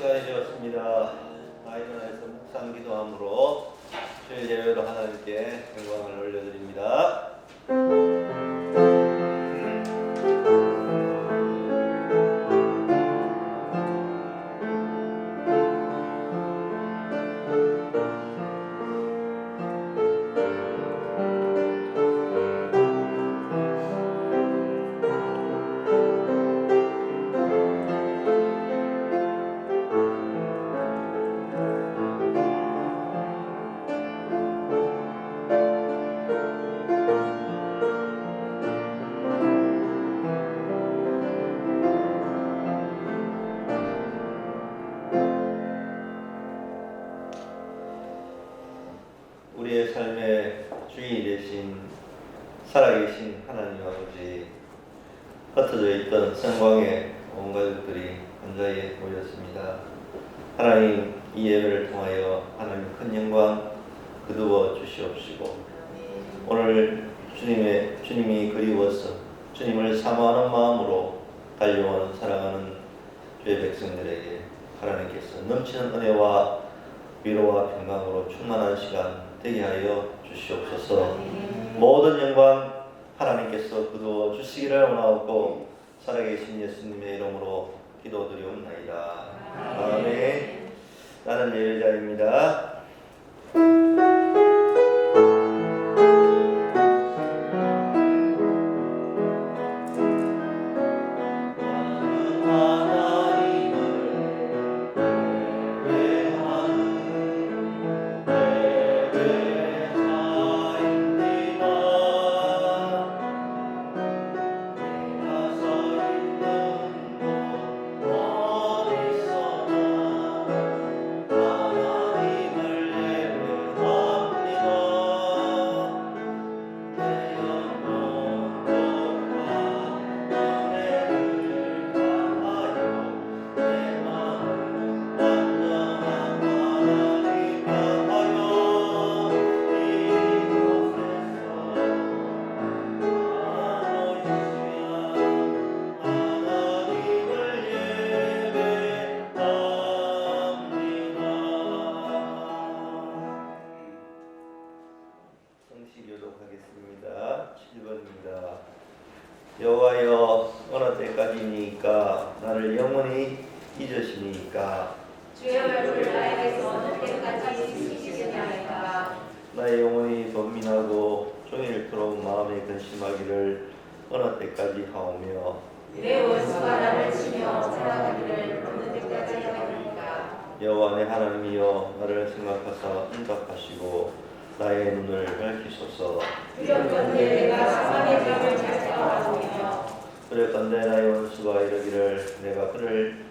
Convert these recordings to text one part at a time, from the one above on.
시간이 되었습니다. 아이전에서 묵상 기도함으로 주일 예배로 하나님께 영광을 올려드립니다. 우리의 삶의 주인이 되신 살아계신 하나님 아버지, 흩어져 있던 성광의 온 가족들이 한자리에 모였습니다. 하나님, 이 예배를 통하여 하나님 큰 영광 거두어 주시옵시고, 오늘 주님이 그리워서 주님을 사모하는 마음으로 달려온 사랑하는 주의 백성들에게 하나님께서 넘치는 은혜와 위로와 평강으로 충만한 시간 되게 하여 주시옵소서. 모든 영광 하나님께서 거두어 주시기를 원하옵고 살아계신 예수님의 이름으로 기도드리옵나이다. 아멘. 나는 예배자입니다. 교독하겠습니다. 7번입니다. 여호와여, 어느 때까지니까 나를 영원히 잊으시니까? 주의 얼굴을 나에게서 어느 때까지 숨기시겠나이까? 나의 영혼이 번민하고 종일토록 마음에 근심하기를 어느 때까지 하오며, 내 원수가 나를 치며 살아가기를 어느 때까지 하리까? 여호와 내 하나님이여, 나를 생각하사 응답하시고 나의 눈을 밝히소서. 두렵건대 내가 사망의 병을 잘자하오며, 두렵건대 나의 원수가 이르기를 내가 그를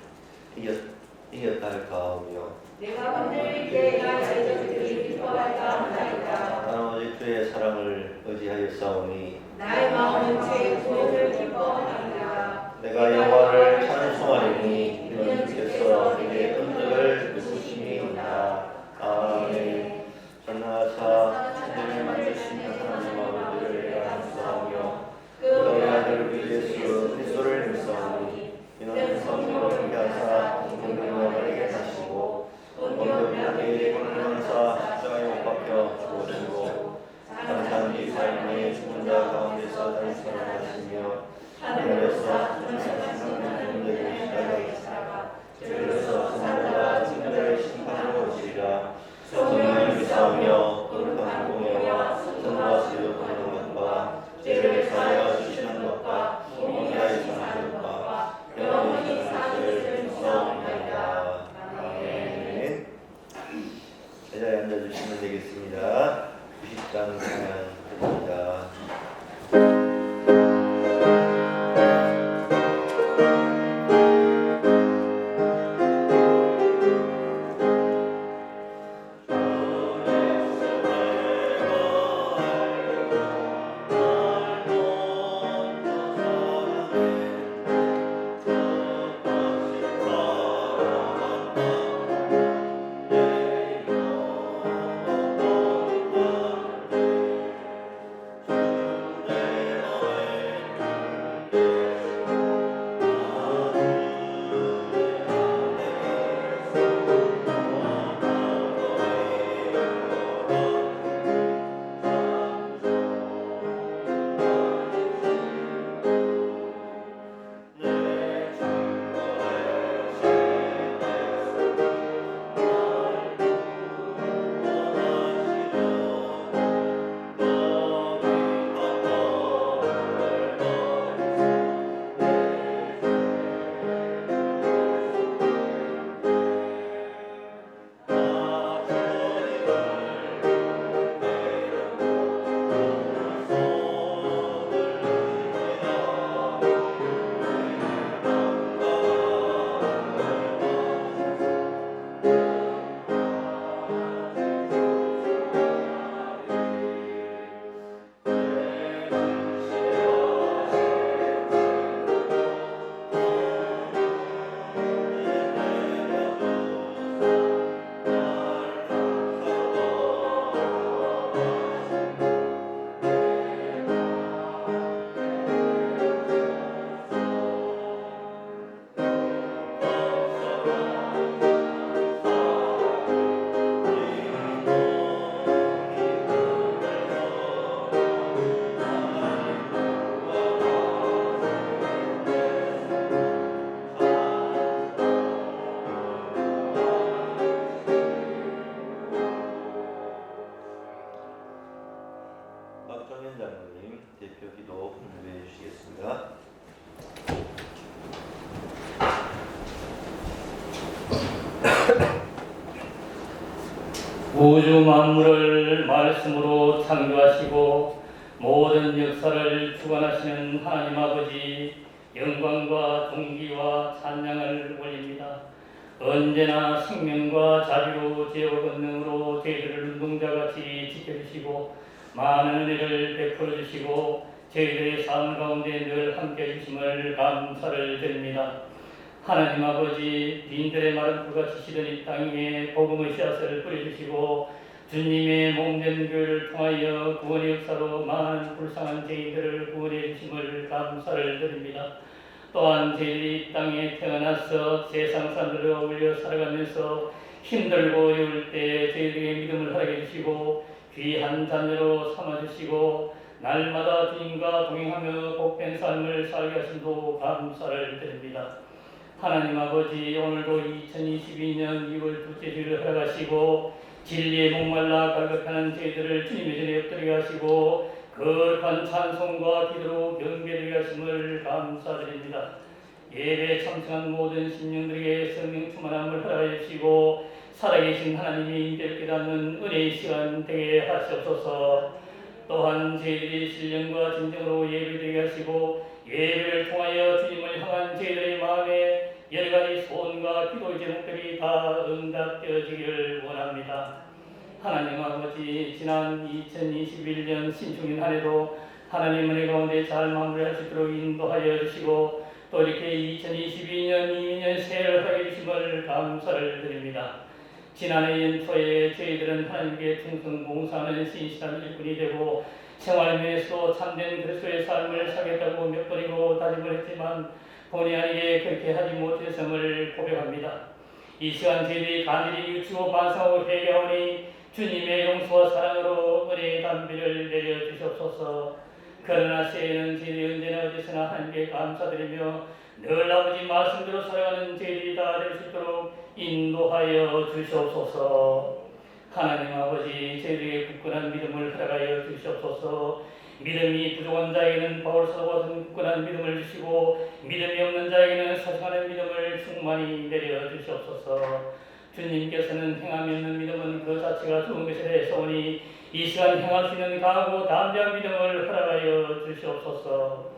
이겼다 할까 하오며, 내가 건드릴 때 나의 적들이 기뻐할까 하나이다. 나는 오직 주의 사랑을 의지하여 싸우니 나의 마음은 주의 구원을 기뻐하리라. 내가 여호와를 찬송하리니 이는 주께서 내게 은덕을 베푸심이니이다. 아멘. 전능하사 천지를 만드신 하나님 아버지를 내가 감사하며 그의 아들 우리 예수 그리스도를 믿사오니 이는 성령으로 함께하사 공경과 나에게 하시고 본디오 빌라도에게 권능하사 십자가에 못 박혀 죽으시고 장사한 이 삶의 죽은 자 가운데서 다시 살아나시며 하늘에서 천사신 하나님들에게 시작하시다가 죄로서 성도와 친구들을 심판하러 오시리라. 성령을 믿사오며 거룩한 공예와 선과 수요 보는 것과 죄를 사하여 주시는 것과 공의하여 사는 것과 영원히 사는 것을 믿사옵나이다. 아멘. 제자리에 앉아주시면 되겠습니다. 90장 찬양입니다. 박정현 장로님 대표 기도 준비해 주시겠습니다. 우주 만물을 말씀으로 창조하시고 모든 역사를 주관하시는 하나님 아버지, 영광과 존귀와 찬양을 올립니다. 언제나 생명과 자비로 제어 권능으로 저희들을 눈동자같이 지켜주시고 많은 은혜를 베풀어 주시고 저희들의 삶 가운데 늘 함께해 주심을 감사를 드립니다. 하나님 아버지, 빈들의 마른 풀같이 시든 이 땅 위에 복음의 씨앗을 뿌려주시고 주님의 몸된 교회를 통하여 구원의 역사로 많은 불쌍한 죄인들을 구원해 주심을 감사를 드립니다. 또한 저희들이 이 땅에 태어나서 세상 사람들과 어울려 살아가면서 힘들고 어려울 때 저희들에게 믿음을 허락해 주시고 귀한 자녀로 삼아주시고 날마다 주님과 동행하며 복된 삶을 살게 하심도 감사를 드립니다. 하나님 아버지, 오늘도 2022년 2월 둘째 주를 허락하시고 진리에 목말라 갈급하는 저희들을 주님의 전에 엎드리게 하시고 거룩한 찬송과 기도로 경배되게 하심을 감사드립니다. 예배에 참석한 모든 신령들에게 성령 충만함을 허락해 주시고 살아계신 하나님의 임재를 깨닫는 은혜의 시간 되게 하시옵소서. 또한 저희들이 신령과 진정으로 예배드리게 하시고 예배를 통하여 주님을 향한 저희들의 마음에 여러 가지 소원과 기도의 제목들이 다 응답되어지기를 원합니다. 하나님 아버지, 지난 2021년 신축년 한 해도 하나님 은혜 가운데 잘 마무리할 수 있도록 인도하여 주시고 또 이렇게 2022년 이민년 새해를 하게 주심을 감사를 드립니다. 지난해 연초에 저희들은 하나님께 충성 봉사하는 신실한 일꾼이 되고 생활면에서 참된 그리스도의 삶을 살겠다고 몇 번이고 다짐을 했지만 본의 아니게 그렇게 하지 못했음을 고백합니다. 이 시간 저희들이 간절히 유치고 반성하고 회개하오니 주님의 용서와 사랑으로 은혜의 담비를 내려주시옵소서. 그러나 새해에는 저희들이 언제나 어디서나 하나님께 감사드리며 늘 아버지 말씀대로 살아가는 저희들이 다 될 수 있도록 인도하여 주시옵소서. 하나님 아버지, 저희들에게 굳건한 믿음을 허락하여 주시옵소서. 믿음이 부족한 자에게는 바울 사도와 같은 굳건한 믿음을 주시고 믿음이 없는 자에게는 사랑하는 믿음을 충만히 내려 주시옵소서. 주님께서는 행함이 없는 믿음은 그 자체가 좋은 것이라 했사오니 이 시간 행할 수 있는 강하고 담대한 믿음을 허락하여 주시옵소서.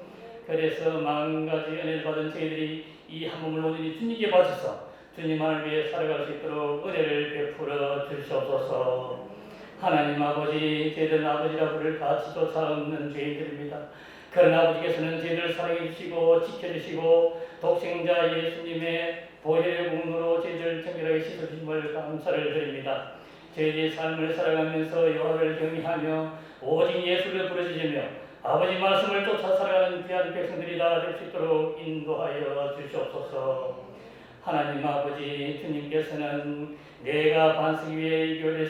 그래서 만가지 은혜를 받은 저희들이 이 한 몸을 온전히 주님께 바쳐서 주님만을 위해 살아갈 수 있도록 은혜를 베풀어 주시옵소서. 하나님 아버지, 저희들은 아버지라 부를 가치조차 없는 죄인들입니다. 그러나 아버지께서는 저희들을 사랑해 주시고 지켜주시고 독생자 예수님의 보혈의 공로로 저희들을 정결하게 씻어주심을 감사를 드립니다. 저희들의 삶을 살아가면서 여호와를 경외하며 오직 예수를 부르짖으며 아버지 말씀을 쫓아 살아가는 귀한 백성들이 다 될 수 있도록 인도하여 주시옵소서. 하나님 아버지, 주님께서는 내가 반석 위에 이 교회를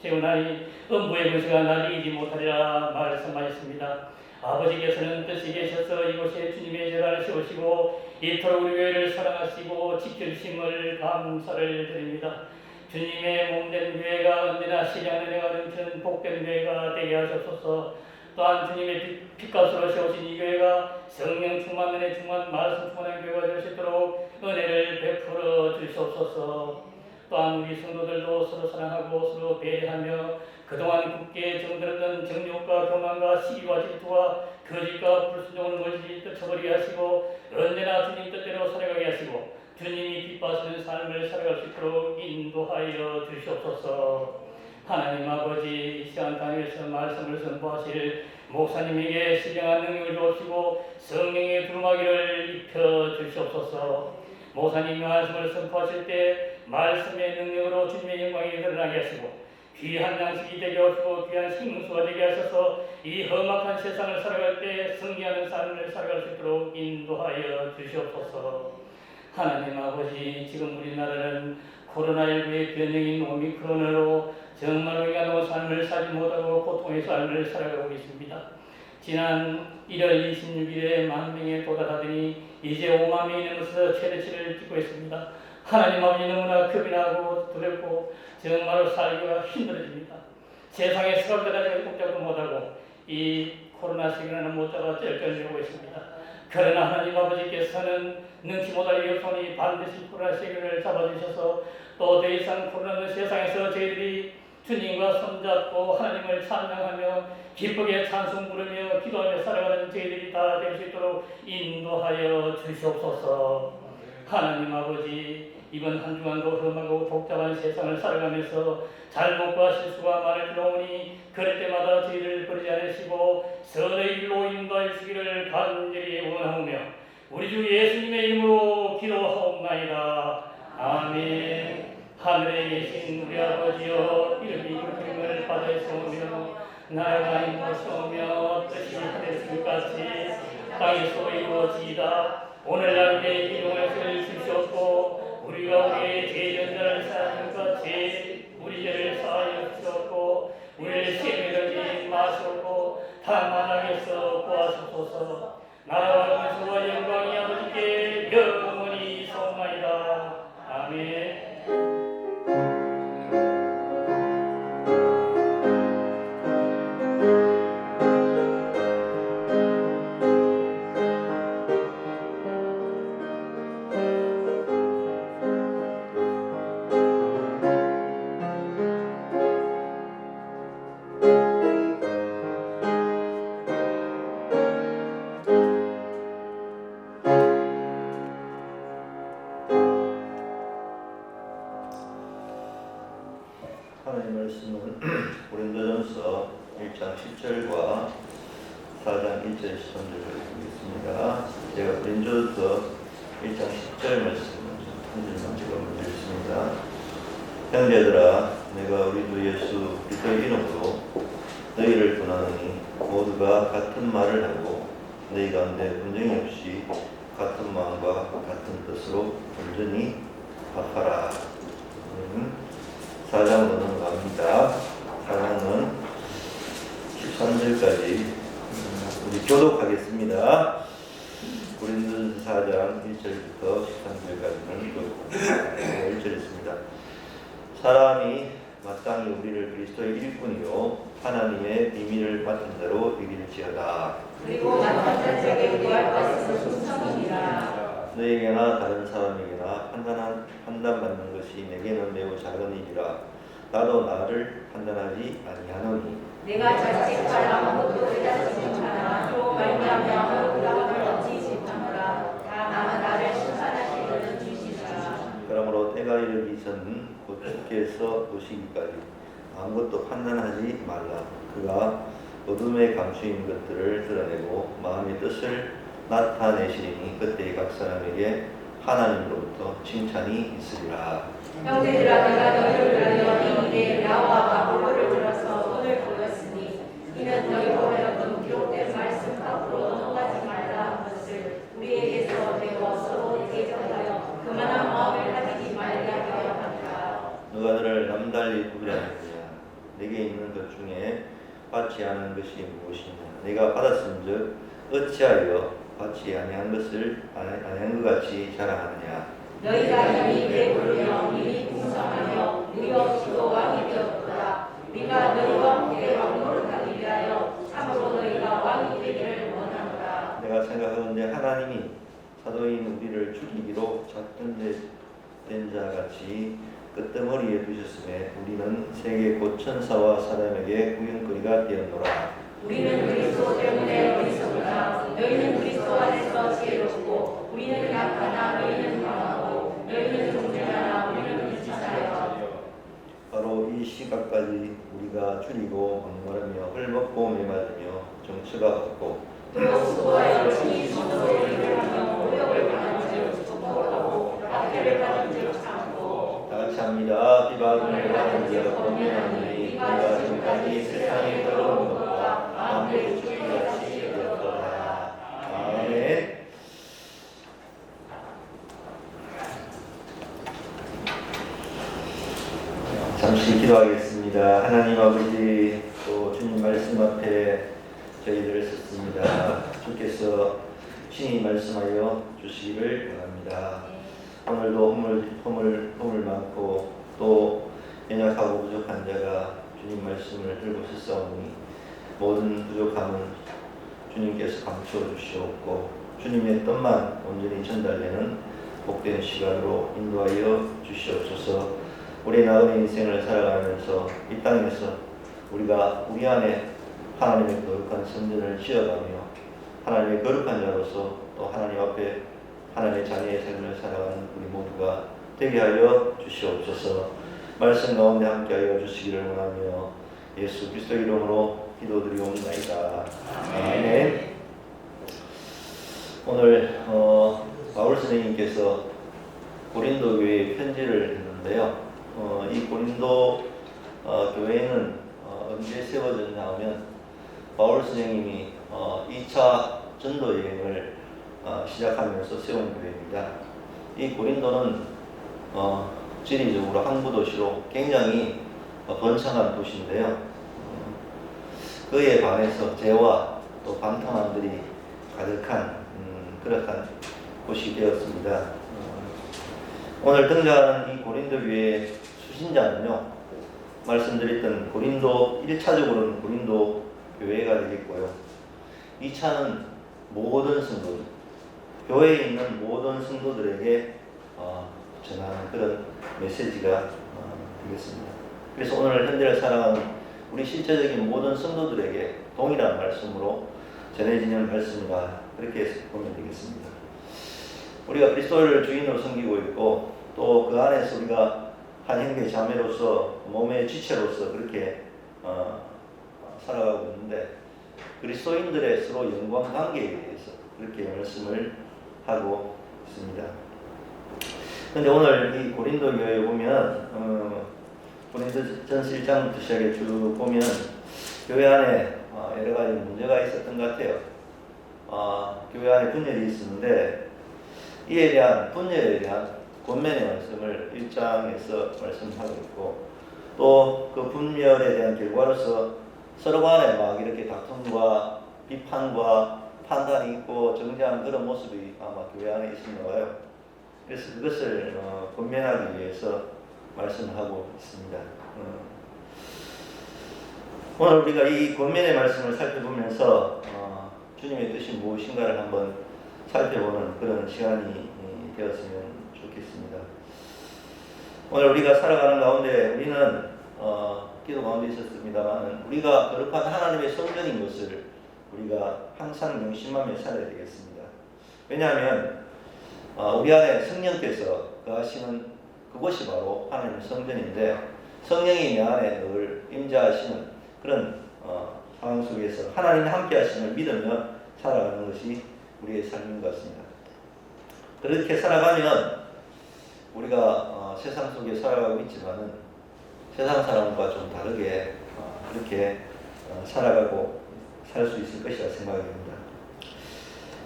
세우나니 음부의 권세가 나를 이기지 못하리라 말씀하셨습니다. 아버지께서는 뜻이 계셔서 이곳에 주님의 제단을 세우시고 이토록 우리 교회를 사랑하시고 지켜주심을 감사를 드립니다. 주님의 몸된 교회가 언제나 시장의 은혜가 넘치는 복된 교회가 되게 하셨소서. 또한 주님의 핏값으로 세우신 이 교회가 성령 충만, 은혜 충만, 말씀 충만한 교회가 될 수 있도록 은혜를 베풀어 주시옵소서. 또한 우리 성도들도 서로 사랑하고 서로 배려하며 그동안 굳게 정들었던 정욕과 교만과 시기와 질투와 거짓과 불순종을 멀리 떨쳐버리게 하시고 언제나 주님 뜻대로 살아가게 하시고 주님이 기뻐하시는 삶을 살아갈 수 있도록 인도하여 주시옵소서. 하나님 아버지, 이 시간 당에서 말씀을 선포하실 목사님에게 신령한 능력을 주옵시고 성령의 두루마기를 입혀 주시옵소서. 목사님이 말씀을 선포하실 때 말씀의 능력으로 주님의 영광이 드러나게 하시고 귀한 양식이 되게 하시고 귀한 식문수가 되게 하셔서 이 험악한 세상을 살아갈 때 승리하는 삶을 살아갈 수 있도록 인도하여 주시옵소서. 하나님 아버지, 지금 우리나라는 코로나19의 변형인 오미크론으로 정말 우리가 노 삶을 살지 못하고 고통의 삶을 살아가고 있습니다. 지난 1월 26일에 10,000명에 도달하더니 이제 50,000명이 넘어서 최대치를 찍고 있습니다. 하나님 아버지, 너무나 겁이 나고 두렵고 정말로 살기가 힘들어집니다. 세상에 설 때까지 꼼짝도 못하고 이 코로나 시기에는 모자가 쩔쩔매고 있습니다. 그러나 하나님 아버지께서는 능치 못할 역선이 반드시 코로나 시기를 잡아주셔서 또 더 이상 코로나 세상에서 저희들이 주님과 손잡고 하나님을 찬양하며 기쁘게 찬송 부르며 기도하며 살아가는 저희들이 다 될 수 있도록 인도하여 주시옵소서. 하나님 아버지, 이번 한 주간도 험하고 복잡한 세상을 살아가면서 잘못과 실수가 많을지로오니 그럴 때마다 저희를 버리지 않으시고 선의 길로 인도하여 주시기를 간절히 원하오며 우리 주 예수님의 이름으로 기도하옵나이다. 아멘. 하늘에 계신 우리 아버지여, 이름이 기름을 받으시오며 나라가 임하시오며 뜻이 하늘에서 같이 땅에서 이루어지이다. 오늘날 우리의 일용할 주시옵고 우리가 우리의 죄전자를 사하는 같이 우리 죄를 사하여 주시옵고 우리를 시험에 들지 마시옵고 다만 악에서 구하소서. 나라와 권세와 영광이 아버지께 영원히 있사옵나이다. 아멘. 하나님 말씀은 고린도전서 1장 10절과 4장 1절 13절을 읽겠습니다. 제가 고린도전서 1장 10절 말씀을 한 절만 제가 먼저 읽습니다. 형제들아, 내가 우리 주 예수 그리스도의 이름으로 너희를 권하노니 모두가 같은 말을 하고 너희 가운데 분쟁이 없이 같은 마음과 같은 뜻으로 온전히 합하라. 4장으로 넘어갑니다. 4장은 13절까지 우리 교독하겠습니다. 고린도전서 4장 1절부터 13절까지는 1절 있습니다. 사람이 마땅히 우리를 그리스도의 일꾼이요 하나님의 비밀을 맡은 자로 여길지어다. 그리고 맡은 자에게 구할 것은 충성이니라. 너에게나 다른 사람에게나 판단받는 것이 내게는 매우 작은 일이라. 나도 나를 판단하지 아니하노니 내가 자책하라 아무것도 깨닫지 못하나 또 말미암아 올라감을 얻지 못하노라. 다만 나를 심판하시는 주시라. 그러므로 때가 이르기 전 곧 주께서 오시기까지 아무것도 판단하지 말라. 그가 어둠에 감추인 것들을 드러내고 마음의 뜻을 나타내시리니 그때 각 사람에게 하나님으로부터 칭찬이 있으리라. 형제들아, 내가 너희를 위하여 이내 나와 바울을 들어서 손을 보였으니 이는 너희로 하여금 기록된 말씀 밖으로 넘어가지 말라 한 것을 우리에게서 배워 서로 대적하여 그만한 마음을 가지지 말게 하려 합니다. 누가 너를 남달리 구별하느냐? 내게 있는 것 중에 받지 않은 것이 무엇이냐? 내가 받았은즉 어찌하여 받지 아니한 것을 아니한 것 같이 자랑하느냐? 너희가 이미 배부르며 이미 풍성하며 의 없이도 왕이 되었도다. 우리가 너희와 함께 왕노릇하기 위하여 참으로 너희가 왕이 되기를 원하노라. 내가 생각하건대 하나님이 사도인 우리를 죽이기로 작정된 자 같이 끄트머리에 두셨음에 우리는 세계 곧 천사와 사람에게 구경거리가 되었노라. 우리는 그리스도 때문에 어리석으나 너희는 그리스도 안에서 지혜롭고 우리는 약하나 너희는 강하고 너희는 존재하나 우리는 불지사여. 바로 이 시각까지 우리가 줄이고 목마르며 헐벗고 메맞으며 정처가 없고 또 수고하여 친히 성도의 일을 하며 오역을 당한 즉 속도하고 학대를 받은 즉 참고 다 같이 합니다. 비방을 받은 자 범인하니 내가 지금까지 세상에 들어온 것과 아무리 주의같이 되었도다. 아멘. 잠시 기도하겠습니다. 하나님 아버지, 또 주님 말씀 앞에 저희들을 섰습니다. 주께서 친히 말씀하여 주시기를 원합니다. 오늘도 허물 많고 또 연약하고 부족한 자가 주님 말씀을 들고 있사오니 모든 부족함은 주님께서 감추어 주시옵고 주님의 뜻만 온전히 전달되는 복된 시간으로 인도하여 주시옵소서. 우리 나그네 인생을 살아가면서 이 땅에서 우리가 우리 안에 하나님의 거룩한 선전을 지어가며 하나님의 거룩한 자로서 또 하나님 앞에 하나님의 자녀의 삶을 살아가는 우리 모두가 되게 하여 주시옵소서. 말씀 가운데 함께하여 주시기를 원하며 예수 그리스도 이름으로 기도드리옵나이다. 아멘. 오늘 바울 선생님께서 고린도 교회에 편지를 했는데요. 이 고린도 교회는 언제 세워졌냐 하면 바울 선생님이 2차 전도 여행을 시작하면서 세운 교회입니다. 이 고린도는 지리적으로 항구 도시로 굉장히 번창한 도시인데요. 그에 반해서 죄와 또 방탕함들이 가득한 그러한 곳이 되었습니다. 오늘 등장하는 이 고린도 교회의 수신자는요, 말씀드렸던 고린도 1차적으로는 고린도 교회가 되겠고요. 2차는 모든 성도들, 교회에 있는 모든 성도들에게 전하는 그런 메시지가 되겠습니다. 그래서 오늘 현대를 살아가는 우리 실제적인 모든 성도들에게 동일한 말씀으로 전해지는 말씀이다, 그렇게 보면 되겠습니다. 우리가 그리스도를 주인으로 섬기고 있고 또 그 안에서 우리가 한 형제 자매로서 몸의 지체로서 그렇게 살아가고 있는데 그리스도인들의 서로 영광 관계에 대해서 그렇게 말씀을 하고 있습니다. 그런데 오늘 이 고린도 교회에 보면 고린도전서 1장부터 시작해 쭉 보면 교회 안에 여러 가지 문제가 있었던 것 같아요. 교회 안에 분열이 있었는데 이에 대한 분열에 대한 권면의 말씀을 1장에서 말씀하고 있고 또 그 분열에 대한 결과로서 서로 간에 막 이렇게 다툼과 비판과 판단이 있고 정죄하는 그런 모습이 아마 교회 안에 있었나 봐요. 그래서 그것을 권면하기 위해서 말씀을 하고 있습니다. 오늘 우리가 이 권면의 말씀을 살펴보면서 주님의 뜻이 무엇인가를 한번 살펴보는 그런 시간이 되었으면 좋겠습니다. 오늘 우리가 살아가는 가운데 우리는 기도 가운데 있었습니다만 우리가 거룩한 하나님의 성전인 것을 우리가 항상 명심하며 살아야 되겠습니다. 왜냐하면 우리 안에 성령께서 거하시는 그곳이 바로 하나님의 성전인데 성령이 내 안에 늘 임재하시는 그런 상황 속에서 하나님이 함께 하심을 믿으며 살아가는 것이 우리의 삶인 것 같습니다. 그렇게 살아가면 우리가 세상 속에 살아가고 있지만은 세상 사람과 좀 다르게 그렇게 살아가고 살 수 있을 것이라 생각이 됩니다.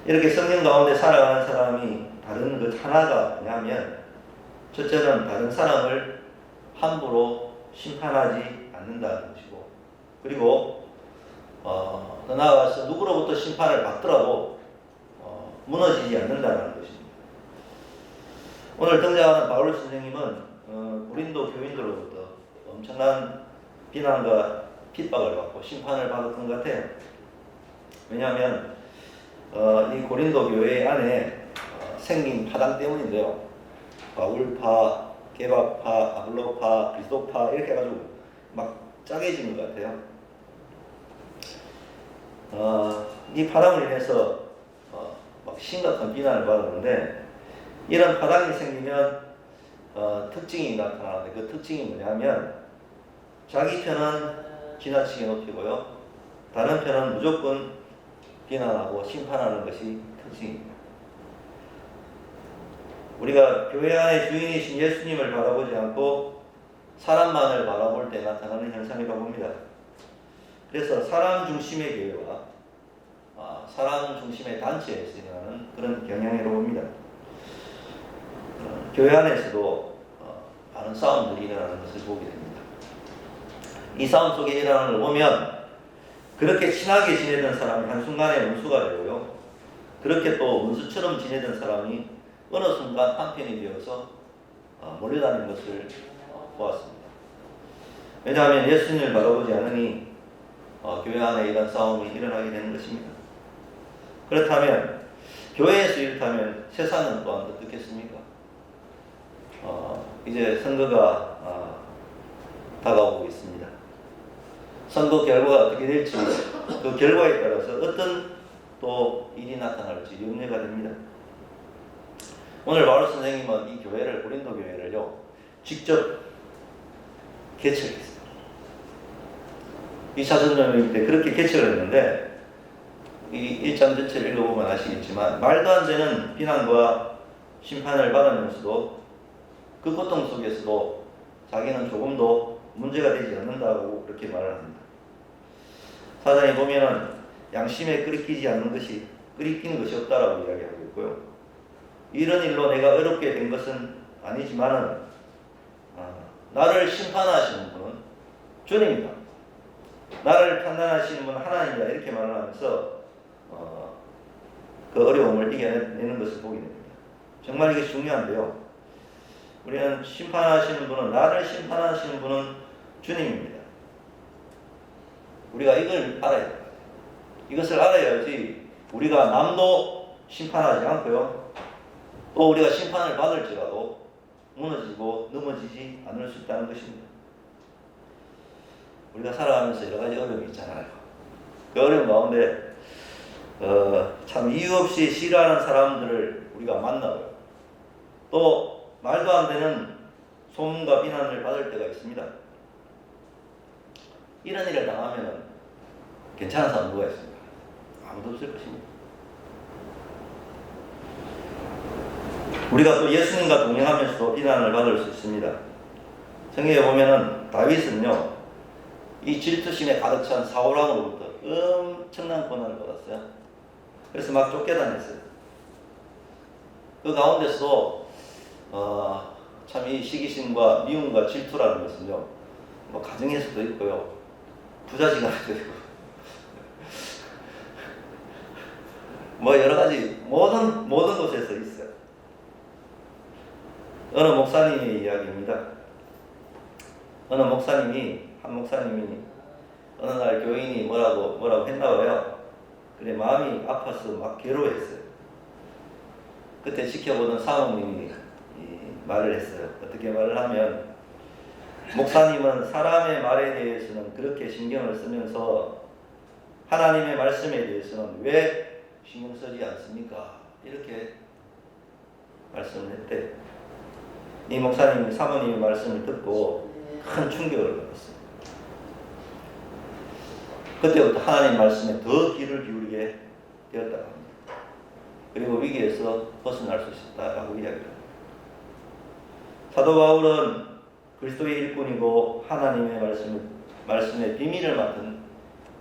이렇게 성령 가운데 살아가는 사람이 다른 그 하나가 뭐냐면 첫째는 다른 사람을 함부로 심판하지 않는다는 것이고 그리고 더 나아가서 누구로부터 심판을 받더라도 무너지지 않는다는 것입니다. 오늘 등장하는 바울 선생님은 고린도 교인들로부터 엄청난 비난과 핍박을 받고 심판을 받았던 것 같아요. 왜냐하면 이 고린도 교회 안에 생긴 파당 때문인데요. 바울파, 게바파, 아볼로파, 그리스도파 이렇게 해가지고 막 짜게진 것 같아요. 이 파당을 인해서 막 심각한 비난을 받았는데 이런 파당이 생기면 특징이 나타나는데 그 특징이 뭐냐면 자기 편은 지나치게 높이고요. 다른 편은 무조건 비난하고 심판하는 것이 특징입니다. 우리가 교회 안에 주인이신 예수님을 바라보지 않고 사람만을 바라볼 때 나타나는 현상이라고 봅니다. 그래서 사람 중심의 교회와 사람 중심의 단체에서 일어나는 그런 경향이라고 봅니다. 교회 안에서도 많은 싸움들이 일어나는 것을 보게 됩니다. 이 싸움 속에 일어나는 걸 보면 그렇게 친하게 지내던 사람이 한순간에 원수가 되고요. 그렇게 또 원수처럼 지내던 사람이 어느 순간 한편이 되어서 몰려다니는 것을 보았습니다. 왜냐하면 예수님을 바라보지 않으니 교회 안에 이런 싸움이 일어나게 되는 것입니다. 그렇다면 교회에서 이렇다면 세상은 또한 어떻겠습니까? 이제 선거가 다가오고 있습니다. 선거 결과가 어떻게 될지 그 결과에 따라서 어떤 또 일이 나타날지 염려가 됩니다. 오늘 바울 선생님은 이 교회를, 고린도 교회를요, 직접 개척했습니다. 2차 전쟁 때 그렇게 개척을 했는데, 이 1장 전체를 읽어보면 아시겠지만 말도 안 되는 비난과 심판을 받으면서도 그 고통 속에서도 자기는 조금도 문제가 되지 않는다고 그렇게 말을 합니다. 사장에 보면은 양심에 끓이끼지 않는 것이, 끓이끼는 것이 없다라고 이야기하고 있고요. 이런 일로 내가 어렵게 된 것은 아니지만은 나를 심판하시는 분은 주님이다. 나를 판단하시는 분은 하나님이다. 이렇게 말을 하면서 그 어려움을 이겨내는 것을 보게 됩니다. 정말 이게 중요한데요. 우리는 심판하시는 분은, 나를 심판하시는 분은 주님입니다. 우리가 이걸 알아야 돼요. 이것을 알아야지 우리가 남도 심판하지 않고요, 또 우리가 심판을 받을지라도 무너지고 넘어지지 않을 수 있다는 것입니다. 우리가 살아가면서 여러 가지 어려움이 있잖아요. 그 어려움 가운데 참 이유 없이 싫어하는 사람들을 우리가 만나고요, 또 말도 안 되는 소문과 비난을 받을 때가 있습니다. 이런 일을 당하면 괜찮은 사람 누가 있습니까? 아무도 없을 것입니다. 우리가 또 예수님과 동행하면서도 비난을 받을 수 있습니다. 성경에 보면은 다윗은요, 이 질투심에 가득 찬 사울왕으로부터 엄청난 고난을 받았어요. 그래서 막 쫓겨다녔어요. 그 가운데서도 참 이 시기심과 미움과 질투라는 것은요, 뭐 가정에서도 있고요, 부자지간에도 있고, 뭐 여러 가지 모든 곳에서 있어요. 어느 목사님의 이야기입니다. 한 목사님이 어느 날 교인이 뭐라고 했나 봐요. 그래 마음이 아파서 막 괴로워했어요. 그때 지켜보던 사모님이 말을 했어요. 어떻게 말을 하면, 목사님은 사람의 말에 대해서는 그렇게 신경을 쓰면서 하나님의 말씀에 대해서는 왜 신경 쓰지 않습니까? 이렇게 말씀을 했대. 이 목사님이 사모님의 말씀을 듣고 큰 충격을 받았어요. 그때부터 하나님 말씀에 더 귀를 기울이게 되었다고 합니다. 그리고 위기에서 벗어날 수 있었다라고 이야기합니다. 사도 바울은 그리스도의 일꾼이고 하나님의 말씀의 비밀을 맡은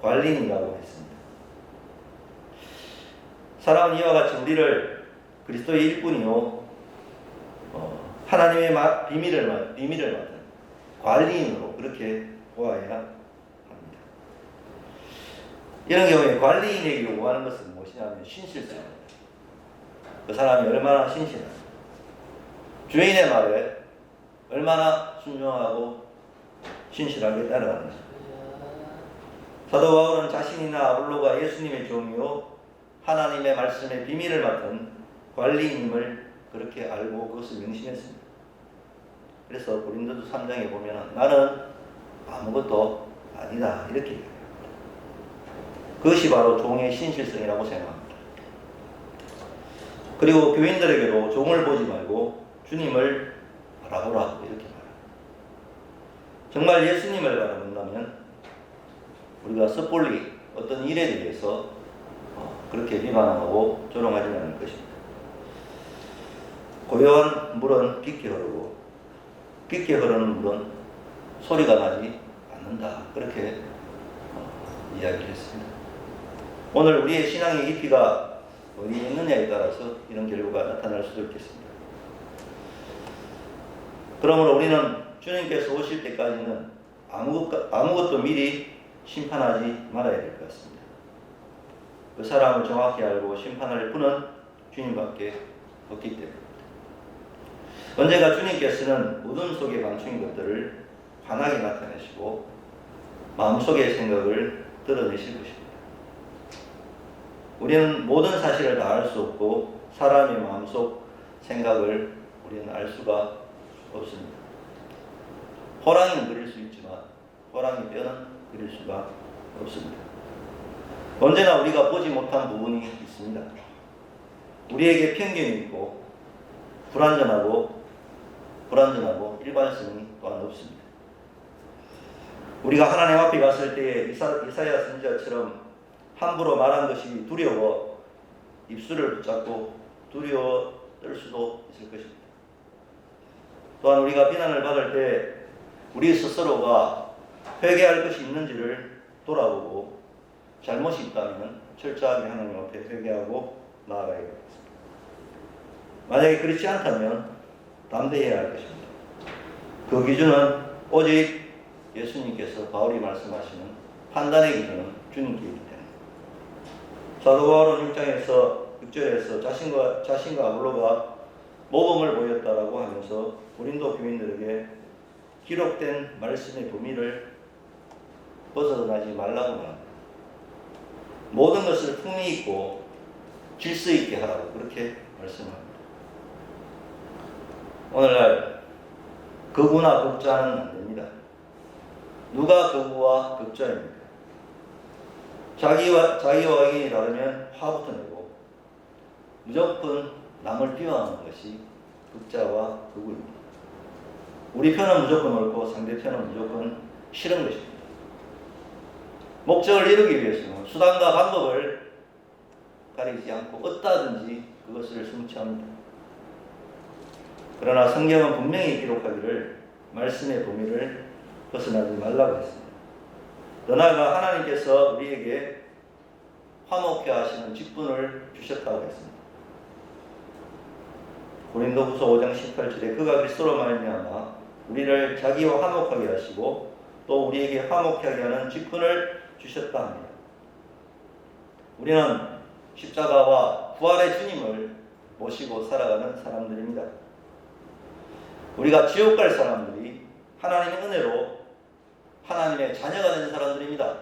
관리인이라고 했습니다. 사랑은 이와 같이 우리를 그리스도의 일꾼이요, 하나님의 비밀을 맡은 관리인으로 그렇게 보아야 합니다. 이런 경우에 관리인에게 요구하는 것은 무엇이냐면 신실성입니다. 그 사람이 얼마나 신실한가, 주인의 말에 얼마나 순종하고 신실하게 따라가는지. 사도 바울은 자신이나 아볼로가 예수님의 종이요 하나님의 말씀의 비밀을 맡은 관리인임을 그렇게 알고 그것을 명심했습니다. 그래서 고린도서 3장에 보면 나는 아무것도 아니다 이렇게 얘기합니다. 그것이 바로 종의 신실성이라고 생각합니다. 그리고 교인들에게도 종을 보지 말고 주님을 바라보라 이렇게 말합니다. 정말 예수님을 바라본다면 우리가 섣불리 어떤 일에 대해서 그렇게 비판하고 조롱하지 않을 것입니다. 고요한 물은 깊게 흐르고 깊게 흐르는 물은 소리가 나지 않는다. 그렇게 이야기를 했습니다. 오늘 우리의 신앙의 깊이가 어디에 있느냐에 따라서 이런 결과가 나타날 수도 있겠습니다. 그러므로 우리는 주님께서 오실 때까지는 아무것도 미리 심판하지 말아야 될 것 같습니다. 그 사람을 정확히 알고 심판할 분은 주님밖에 없기 때문입니다. 언젠가 주님께서는 어둠 속에 감춘 것들을 환하게 나타내시고 마음속의 생각을 드러내실 것입니다. 우리는 모든 사실을 다 알 수 없고 사람의 마음속 생각을 우리는 알 수가 없습니다. 호랑이는 그릴 수 있지만 호랑이 뼈는 그릴 수가 없습니다. 언제나 우리가 보지 못한 부분이 있습니다. 우리에게 편견이 있고 불완전하고 일관성이 또한 없습니다. 우리가 하나님 앞에 갔을 때에 이사야 선지자처럼 함부로 말한 것이 두려워 입술을 붙잡고 두려워 떨 수도 있을 것입니다. 또한 우리가 비난을 받을 때 우리 스스로가 회개할 것이 있는지를 돌아보고 잘못이 있다면 철저하게 하나님 앞에 회개하고 나아가야 되겠습니다. 만약에 그렇지 않다면 담대해야 할 것입니다. 그 기준은 오직 예수님께서 바울이 말씀하시는 판단의 기준은 주님께 있기 때문에 사도 바울은 6절에서 자신과 아볼로가 모범을 보였다라고 하면서 고린도 교인들에게 기록된 말씀의 범위를 벗어나지 말라고 합니다. 모든 것을 품위 있고 질서 있게 하라고 그렇게 말씀합니다. 오늘날 극우나 극자는 안 됩니다. 누가 극우와 극자입니까? 자기와 의견이 다르면 화부터 내고 무조건 남을 비하하는 것이 극자와 극우입니다. 우리 편은 무조건 옳고 상대편은 무조건 싫은 것입니다. 목적을 이루기 위해서는 수단과 방법을 가리지 않고 어디다든지 그것을 성취합니다. 그러나 성경은 분명히 기록하기를 말씀의 범위를 벗어나지 말라고 했습니다. 더 나아가 하나님께서 우리에게 화목케 하시는 직분을 주셨다고 했습니다. 고린도후서 5장 18절에 그가 그리스도로 말미암아 우리를 자기와 화목하게 하시고 또 우리에게 화목케 하게 하는 직분을 주셨다 합니다. 우리는 십자가와 부활의 주님을 모시고 살아가는 사람들입니다. 우리가 지옥 갈 사람들이 하나님의 은혜로 하나님의 자녀가 된 사람들입니다.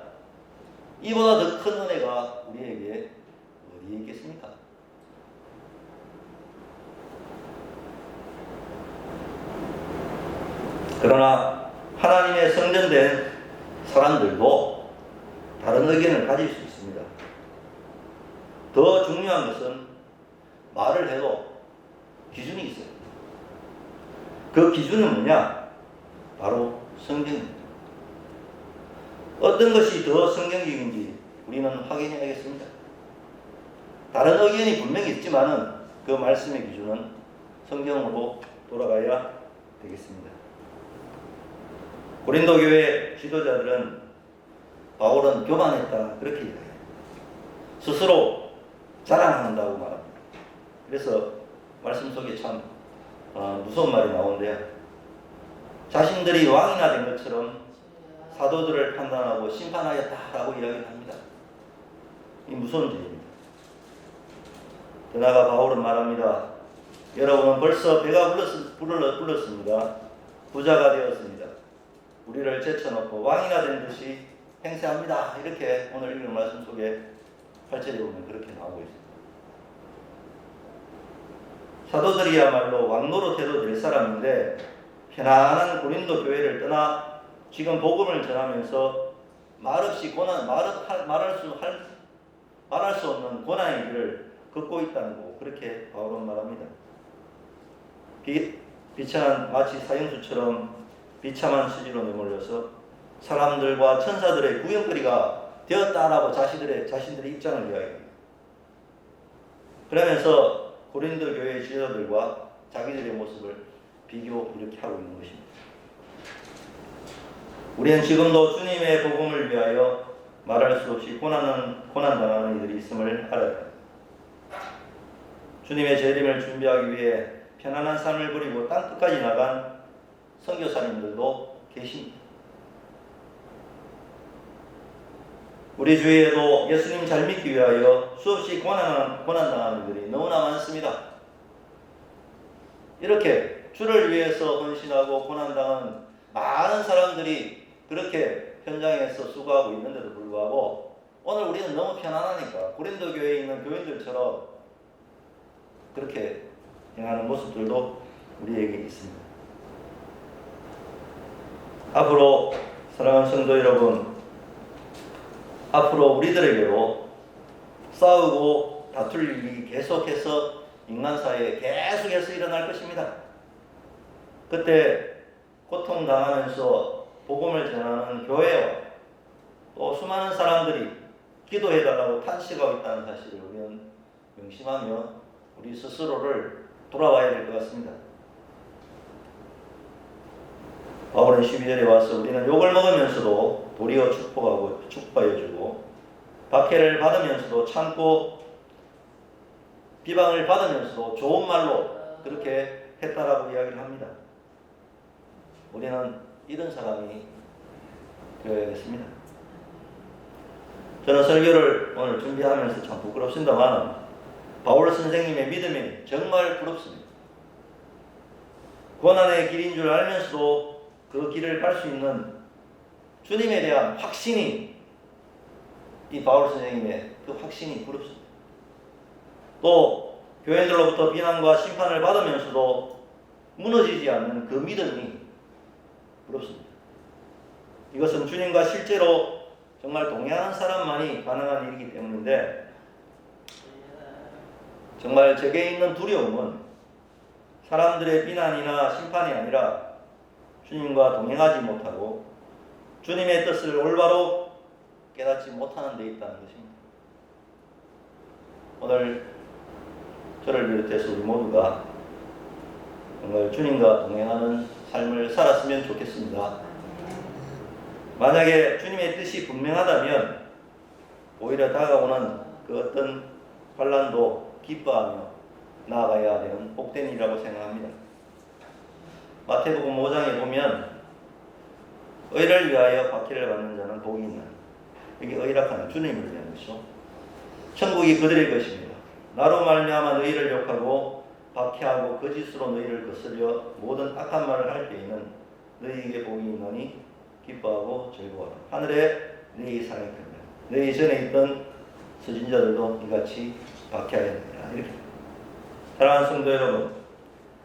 이보다 더 큰 은혜가 우리에게 어디에 있겠습니까? 그러나 하나님의 성전된 사람들도 다른 의견을 가질 수 있습니다. 더 중요한 것은 말을 해도 기준이 있어요. 그 기준은 뭐냐? 바로 성경입니다. 어떤 것이 더 성경적인지 우리는 확인해야겠습니다. 다른 의견이 분명히 있지만은 그 말씀의 기준은 성경으로 돌아가야 되겠습니다. 고린도 교회 지도자들은 바울은 교만했다 그렇게 얘기해요. 스스로 자랑한다고 말합니다. 그래서 말씀 속에 참 무서운 말이 나오는데요. 자신들이 왕이나 된 것처럼 사도들을 판단하고 심판하였다라고 이야기를 합니다. 이 무서운 죄입니다. 그러나 바울은 말합니다. 여러분은 벌써 배가 불렀습니다. 부자가 되었습니다. 우리를 제쳐놓고 왕이나 된 듯이 행세합니다. 이렇게 오늘 읽은 말씀 속에 8절에 보면 그렇게 나오고 있습니다. 사도들이야말로 왕노릇해도 될 사람인데 편안한 고린도 교회를 떠나 지금 복음을 전하면서 말없이 말할 수 없는 고난의 길을 걷고 있다는 거 그렇게 바울은 말합니다. 비참한 마치 사형수처럼 비참한 수지로 내몰려서 사람들과 천사들의 구경거리가 되었다라고 자신들의 입장을 이야기합니다. 그러면서 고린도 교회의 지도자들과 자기들의 모습을 비교 이렇게 하고 있는 것입니다. 우리는 지금도 주님의 복음을 위하여 말할 수 없이 고난당하는 이들이 있음을 알아야 합니다. 주님의 재림을 준비하기 위해 편안한 삶을 버리고 땅 끝까지 나간 선교사님들도 계십니다. 우리 주위에도 예수님 잘 믿기 위하여 수없이 고난당하는 이들이 너무나 많습니다. 이렇게 주를 위해서 헌신하고 고난당하는 많은 사람들이 그렇게 현장에서 수고하고 있는데도 불구하고 오늘 우리는 너무 편안하니까 고린도 교회에 있는 교인들처럼 그렇게 행하는 모습들도 우리에게 있습니다. 앞으로 사랑하는 성도 여러분, 앞으로 우리들에게도 싸우고 다툴 일이 계속해서 인간 사회에 계속해서 일어날 것입니다. 그때 고통당하면서 복음을 전하는 교회와 또 수많은 사람들이 기도해달라고 탄식하고 있다는 사실을 우리는 명심하며 우리 스스로를 돌아봐야 될 것 같습니다. 바울은 12절에 와서 우리는 욕을 먹으면서도 도리어 축복하고 축복해주고 박해를 받으면서도 참고 비방을 받으면서도 좋은 말로 그렇게 했다라고 이야기를 합니다. 우리는 이런 사람이 되어야겠습니다. 저는 설교를 오늘 준비하면서 참 부끄럽습니다만 바울 선생님의 믿음이 정말 부럽습니다. 고난의 길인 줄 알면서도 그 길을 갈 수 있는 주님에 대한 확신이, 이 바울 선생님의 그 확신이 부럽습니다. 또 교인들로부터 비난과 심판을 받으면서도 무너지지 않는 그 믿음이 부럽습니다. 이것은 주님과 실제로 정말 동행하는 사람만이 가능한 일이기 때문인데, 정말 제게 있는 두려움은 사람들의 비난이나 심판이 아니라 주님과 동행하지 못하고 주님의 뜻을 올바로 깨닫지 못하는 데 있다는 것입니다. 오늘 저를 비롯해서 우리 모두가 정말 주님과 동행하는 삶을 살았으면 좋겠습니다. 만약에 주님의 뜻이 분명하다면 오히려 다가오는 그 어떤 환난도 기뻐하며 나아가야 되는 복된 일이라고 생각합니다. 마태복음 5장에 보면 의를 위하여 박해를 받는 자는 복이 있나니, 여기 의라고 하는 주님을 위한 것이죠. 천국이 그들의 것입니다. 나로 말미암아 너희를 욕하고 박해하고 거짓으로 너희를 거스려 모든 악한 말을 할 때에는 너희에게 복이 있나니 기뻐하고 즐거워라. 하늘에 너희 상이 큽니다. 너희 전에 있던 선진자들도 이같이 박해하였느니라. 이렇게. 사랑하는 성도 여러분,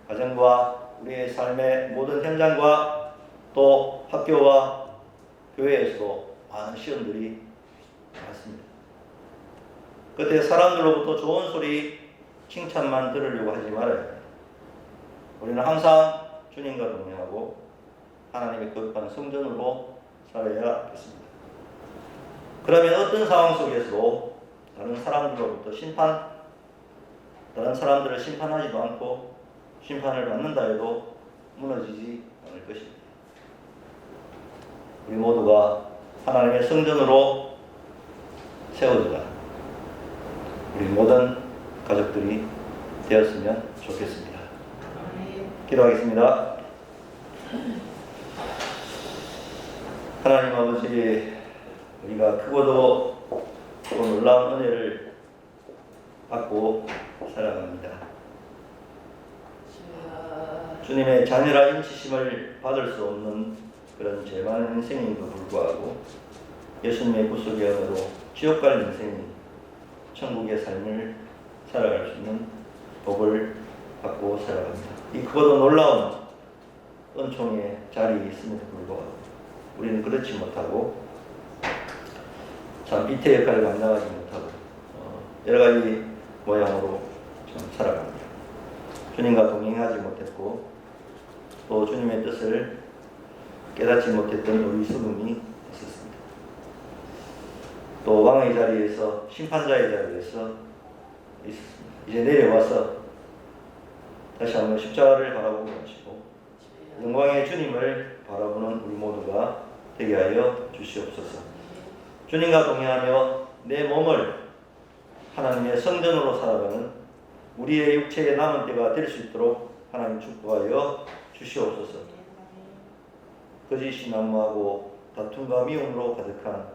가정과 우리의 삶의 모든 현장과 또 학교와 교회에서도 많은 시험들이 많습니다. 그때 사람들로부터 좋은 소리, 칭찬만 들으려고 하지 말아야 합니다. 우리는 항상 주님과 동행하고 하나님의 거룩한 성전으로 살아야겠습니다. 그러면 어떤 상황 속에서도 다른 사람들로부터 다른 사람들을 심판하지도 않고 심판을 받는다 해도 무너지지 않을 것입니다. 우리 모두가 하나님의 성전으로 세워져라. 우리 모든 가족들이 되었으면 좋겠습니다. 기도하겠습니다. 하나님 아버지, 우리가 크고도 또 놀라운 은혜를 받고 살아갑니다. 주님의 자녀라 인치심을 받을 수 없는 그런 죄 많은 인생임에도 불구하고 예수님의 구속의 은혜로 지옥 갈 인생이 천국의 삶을 살아갈 수 있는 복을 받고 살아갑니다. 이 크고도 놀라운 은총의 자리에 있음에도 불구하고 우리는 그렇지 못하고 참 밑에 역할을 감당하지 못하고 여러 가지 모양으로 좀 살아갑니다. 주님과 동행하지 못했고 또 주님의 뜻을 깨닫지 못했던 우리 수금이 있었습니다. 또 왕의 자리에서 심판자의 자리에서 있었습니다. 이제 내려와서 다시 한번 십자가를 바라보고 가시고 영광의 주님을 바라보는 우리 모두가 되게 하여 주시옵소서. 주님과 동행하며 내 몸을 하나님의 성전으로 살아가는 우리의 육체의 남은 때가 될 수 있도록 하나님 축복하여 주시옵소서. 거짓이 난무하고 다툼과 미움으로 가득한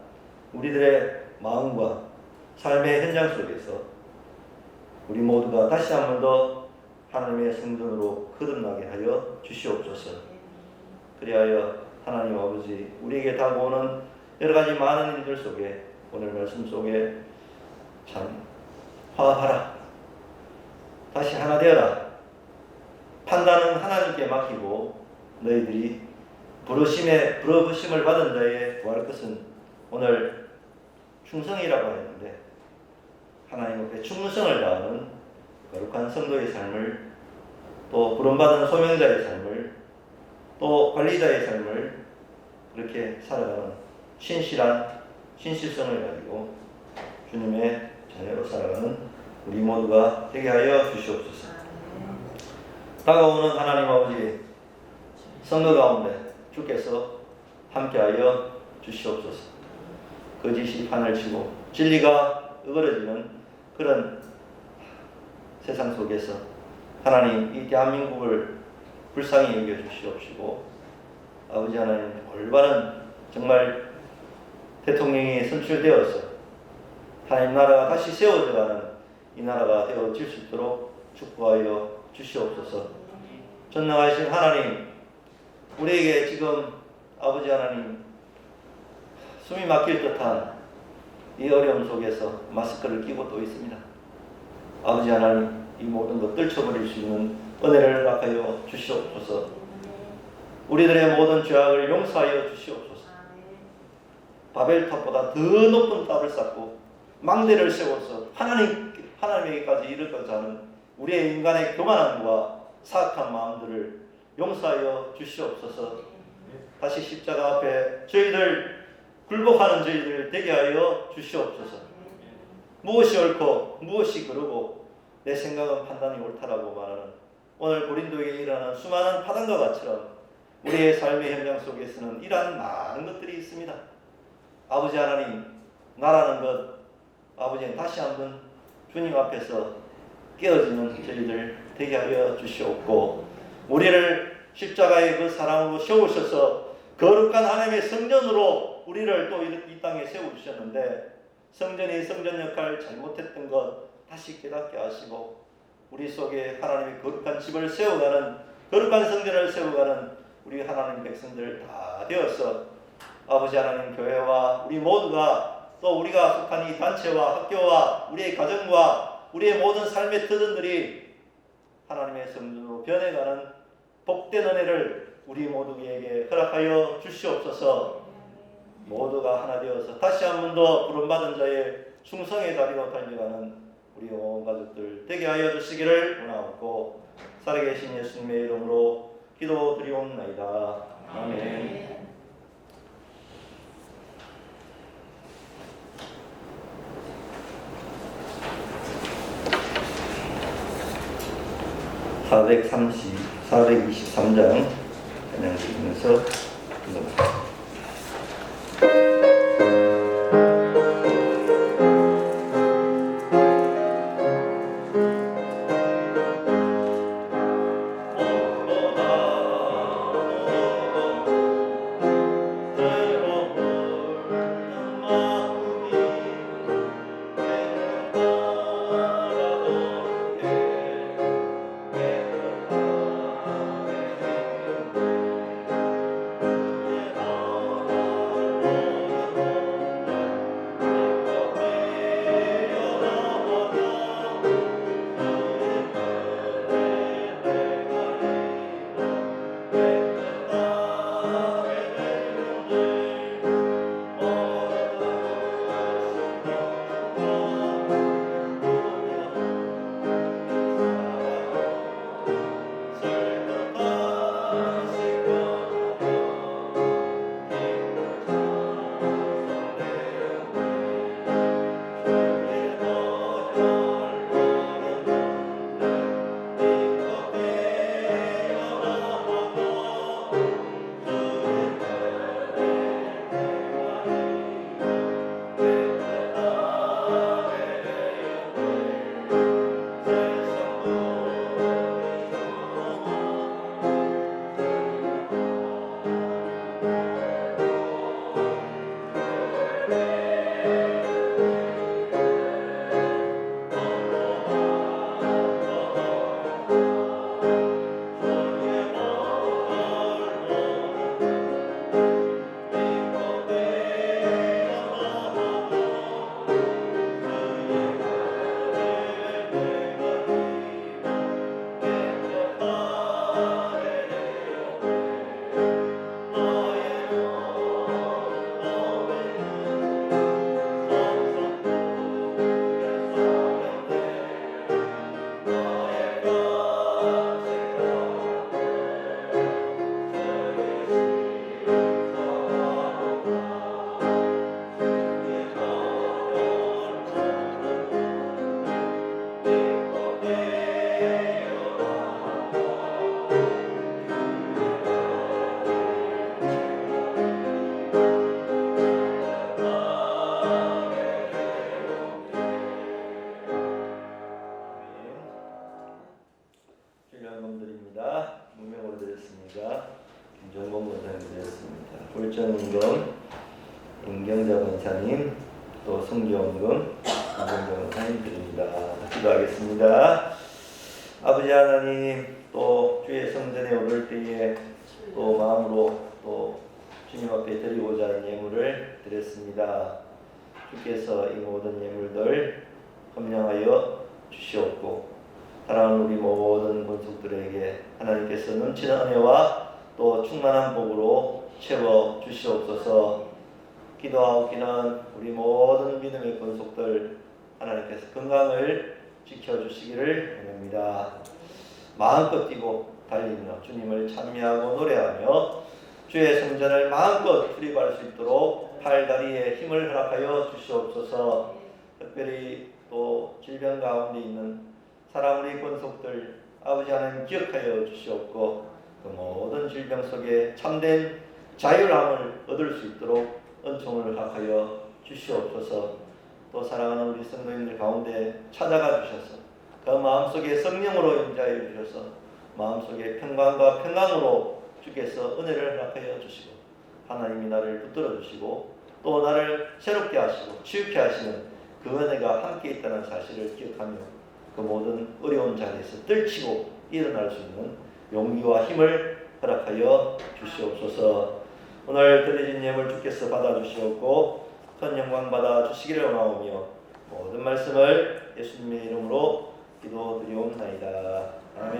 우리들의 마음과 삶의 현장 속에서 우리 모두가 다시 한 번 더 하나님의 성전으로 거듭나게 하여 주시옵소서. 그리하여 하나님 아버지, 우리에게 다가오는 여러 가지 많은 일들 속에 오늘 말씀 속에 참 화합하라, 다시 하나 되어라, 판단은 하나님께 맡기고 너희들이 부르심을 받은 자에 구할 것은 오늘 충성이라고 했는데 하나님 앞에 충성을 다하는 거룩한 성도의 삶을, 또 부름받은 소명자의 삶을, 또 관리자의 삶을 그렇게 살아가는 신실성을 가지고 주님의 자녀로 살아가는 우리 모두가 되게 하여 주시옵소서. 다가오는 하나님 아버지, 성도 가운데 주께서 함께하여 주시옵소서. 거짓이 판을 치고 진리가 으그러지는 그런 세상 속에서 하나님 이 대한민국을 불쌍히 여겨 주시옵시고, 아버지 하나님 올바른 정말 대통령이 선출되어서 하나님 나라가 다시 세워져가는 이 나라가 되어질 수 있도록 축복하여 주시옵소서. 전능하신 하나님, 우리에게 지금 아버지 하나님 숨이 막힐 듯한 이 어려움 속에서 마스크를 끼고 또 있습니다. 아버지 하나님, 이 모든 것 떨쳐버릴 수 있는 은혜를 허락하여 주시옵소서. 우리들의 모든 죄악을 용서하여 주시옵소서. 바벨탑보다 더 높은 탑을 쌓고 망대를 세워서 하나님에게까지 이르고자 하는 우리의 인간의 교만함과 사악한 마음들을 용서하여 주시옵소서. 다시 십자가 앞에 저희들 굴복하는 저희들 되게 하여 주시옵소서. 무엇이 옳고 무엇이 그르고 내 생각은 판단이 옳다라고 말하는 오늘 고린도에게 일어나는 수많은 파단과 같이처럼 우리의 삶의 현장 속에서는 이러한 많은 것들이 있습니다. 아버지 하나님, 나라는 것, 아버지 다시 한번 주님 앞에서 깨어지는 저희들 되게 하여 주시옵고, 우리를 십자가의 그 사랑으로 세우셔서 거룩한 하나님의 성전으로 우리를 또 이 땅에 세워주셨는데, 성전이 성전 역할 잘못했던 것 다시 깨닫게 하시고 우리 속에 하나님의 거룩한 집을 세워가는, 거룩한 성전을 세워가는 우리 하나님 백성들 다 되어서 아버지 하나님 교회와 우리 모두가, 또 우리가 속한 이 단체와 학교와 우리의 가정과 우리의 모든 삶의 터전들이 하나님의 성전으로 변해가는 복된 은혜를 우리 모두에게 허락하여 주시옵소서. 모두가 하나 되어서 다시 한 번 더 부름받은 자의 충성의 자리로 달려가는 우리 온 가족들 되게 하여 주시기를 원하옵고, 살아계신 예수님의 이름으로 기도드리옵나이다. 아멘. 423장 찬양 드리면서 기도합니다. 김정범 권사님이었습니다. 굴정금 임경자 권사님, 또 성교원금 임경자 권사님 드립니다. 기도하겠습니다. 아버지 하나님, 또 주의 성전에 오를 때에 또 마음으로 또 주님 앞에 드리고자 하는 예물을 드렸습니다. 주께서 이 모든 예물들 헌명하여 주시옵고, 사랑하는 우리 모든 권속들에게 하나님께서 넘치는 은혜와 또 충만한 복으로 채워 주시옵소서. 기도하옵기는 우리 모든 믿음의 권속들 하나님께서 건강을 지켜주시기를 원합니다. 마음껏 뛰고 달리며 주님을 찬미하고 노래하며 주의 성전을 마음껏 출입할 수 있도록 팔다리에 힘을 허락하여 주시옵소서. 특별히 또 질병 가운데 있는 사랑 우리 권속들 아버지 하나님 기억하여 주시옵고, 그 모든 질병 속에 참된 자율함을 얻을 수 있도록 은총을 허락하여 주시옵소서. 또 사랑하는 우리 성도님들 가운데 찾아가 주셔서 그 마음속에 성령으로 임자해 주셔서 마음속에 평강과 평강으로 주께서 은혜를 허락하여 주시고, 하나님이 나를 붙들어 주시고 또 나를 새롭게 하시고 치유케 하시는 그 은혜가 함께 있다는 사실을 기억하며 그 모든 어려운 자리에서 떨치고 일어날 수 있는 용기와 힘을 허락하여 주시옵소서. 오늘 드려진 예물 주께서 받아주시옵고 큰 영광 받아 주시기를 원하오며 모든 말씀을 예수님의 이름으로 기도드리옵나이다. 아멘.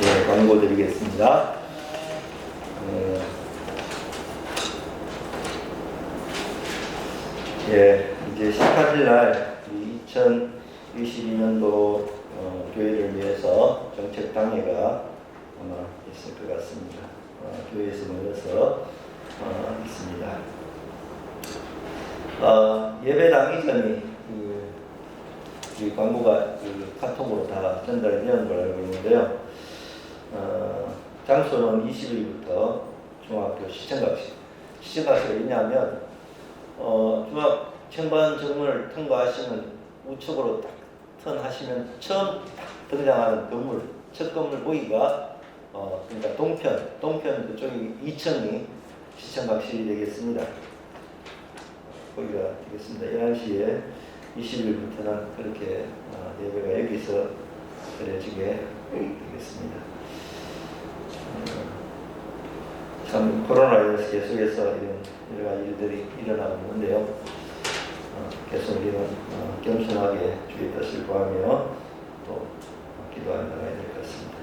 네, 광고 드리겠습니다. 이제 18일 날 2022년도 교회를 위해서 정책당회가 아마 있을 것 같습니다. 교회에서 모여서 있습니다. 예배 당일 전이 이 광고가 카톡으로 다 전달이 되는 걸 알고 있는데요. 장소는 20일부터 중학교 시청각식. 시청각식이 왜냐하면 중학 청반 정문을 통과하시면 우측으로 딱 턴하시면 처음 딱 등장하는 건물, 첫 건물 보기가 그러니까 동편 그쪽이 2층이 시청각실이 되겠습니다. 거기가 되겠습니다. 11시에 20일부터는 그렇게 예배가 여기서 드려지게 되겠습니다. 참 코로나19 계속해서 이런 여러 가지 일들이 일어나고 있는데요. 계속 우리는 겸손하게 주의 뜻을 구하며 또 기도하며 나가야 될 것 같습니다.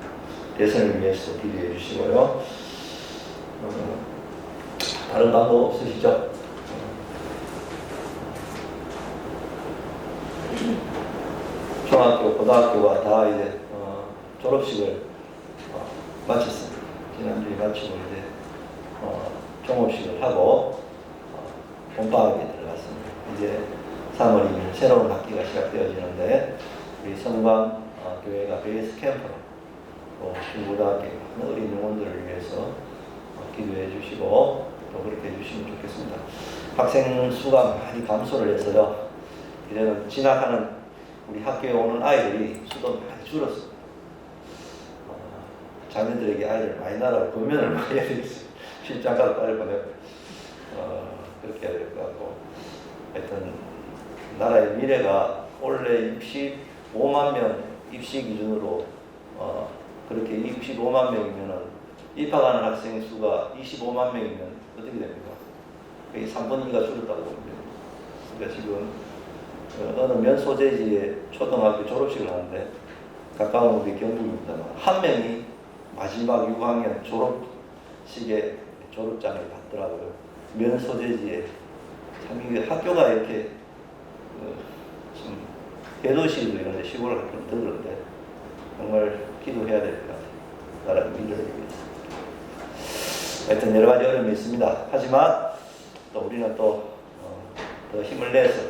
대선을 위해서 기도해 주시고요. 다른 방법 없으시죠? 중학교, 고등학교가 다 이제 졸업식을 마쳤습니다. 지난주에 마치고 이제 종업식을 하고 본방학에 들어갔습니다. 이제 3월이면 새로운 학기가 시작되어지는데 우리 성광 교회가 베이스 캠프로 또 중고등학교 어린 영혼들을 위해서 기도해 주시고 또 그렇게 해주시면 좋겠습니다. 학생 수가 많이 감소를 해서요. 이제는 진학하는 우리 학교에 오는 아이들이 수도 많이 줄었습니다. 자녀들에게 아이들 많이 낳으라고 권면을 많이 해야 되겠어요. 실장가도 빨리 보내고 그렇게 해야 될 것 같고, 하여튼 나라의 미래가 원래 65만 명 입시 기준으로 그렇게 65만 명이면은 입학하는 학생 수가 25만 명이면 어떻게 됩니까? 거의 3분의 2가 줄었다고 봅니다. 그러니까 지금 어느 면 소재지에 초등학교 졸업식을 하는데 가까운 우리 경북입니다만 한 명이 마지막 6학년 졸업식에 졸업장을 받더라고요. 면 소재지에. 참 이게 학교가 이렇게 좀 대도시도 이런 데 시골 학교는 더 그런데 정말 기도해야 될 것 같아요. 나라의 미래를 위해서. 하여튼 여러 가지 어려움이 있습니다. 하지만 또 우리는 또 더 힘을 내서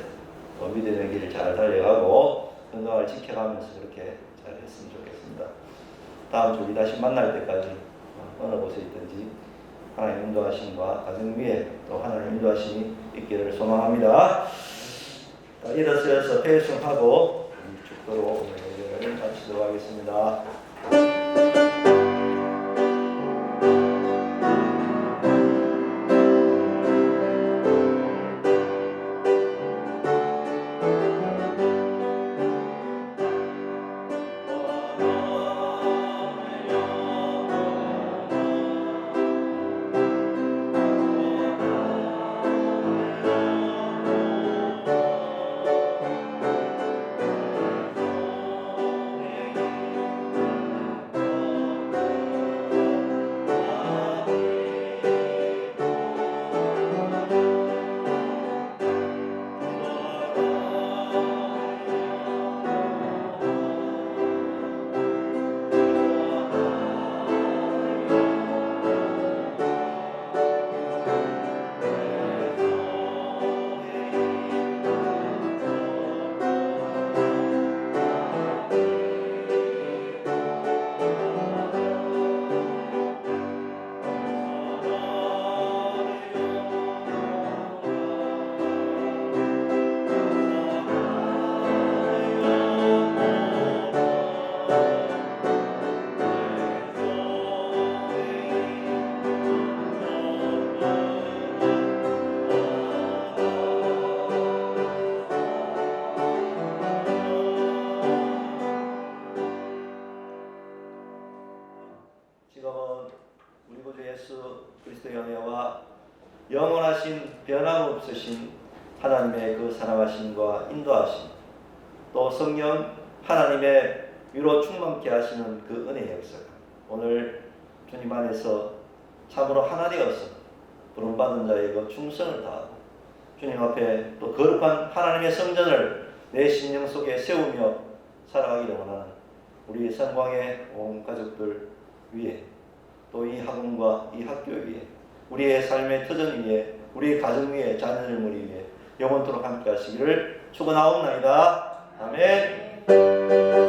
또 믿음의 길을 잘 달려가고 건강을 지켜가면서 그렇게 잘 했으면 좋겠습니다. 다음 주 우리 다시 만날 때까지 어느 곳에 있든지 하나님 인도하심과 가정 위에 또 하나님 인도하심이 있기를 소망합니다. 일어서서 배송하고 축도로 오늘 예배를 마치도록 하겠습니다. 지금은 우리 구주 예수 그리스도의 은혜와 영원하신 변함없으신 하나님의 그 사랑하심과 인도하심, 또 성령 하나님의 위로 충만케 하시는 그 은혜의 역사가 오늘 주님 안에서 참으로 하나 되어서 부름받은 자의 그 충성을 다하고 주님 앞에 또 거룩한 하나님의 성전을 내 심령 속에 세우며 살아가기를 원하는 우리 성광의 온 가족들 위에, 또 이 학원과 이 학교 위에, 우리의 삶의 터전 위에, 우리의 가정 위에, 자녀들 머리 위에 영원토록 함께 하시기를 축원하옵나이다. 아멘.